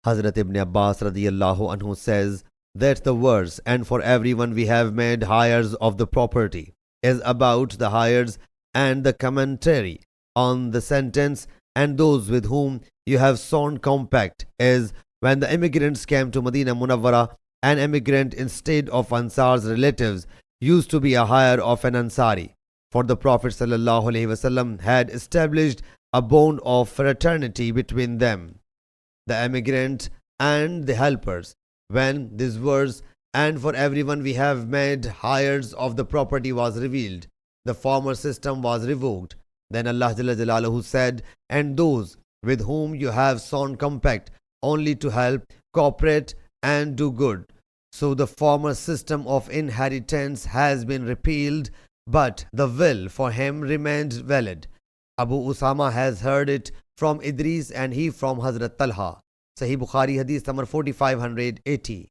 Hazrat Ibn Abbas radiyallahu anhu says that the verse, "and for everyone we have made heirs of the property," is about the heirs, and the commentary on the sentence, "and those with whom you have sworn compact," is when the immigrants came to Medina Munawwara. An immigrant instead of Ansar's relatives used to be a hire of an Ansari, for the Prophet ﷺ had established a bond of fraternity between them, the emigrant and the helpers. When this verse, "and for everyone we have made hires of the property," was revealed, the former system was revoked. Then Allah Jalla Jalaluhu said, "and those with whom you have sworn compact only to help, cooperate and do good." So the former system of inheritance has been repealed, but the will for him remained valid. Abu Usama has heard it from Idris and he from Hazrat Talha. Sahih Bukhari Hadith number 4580.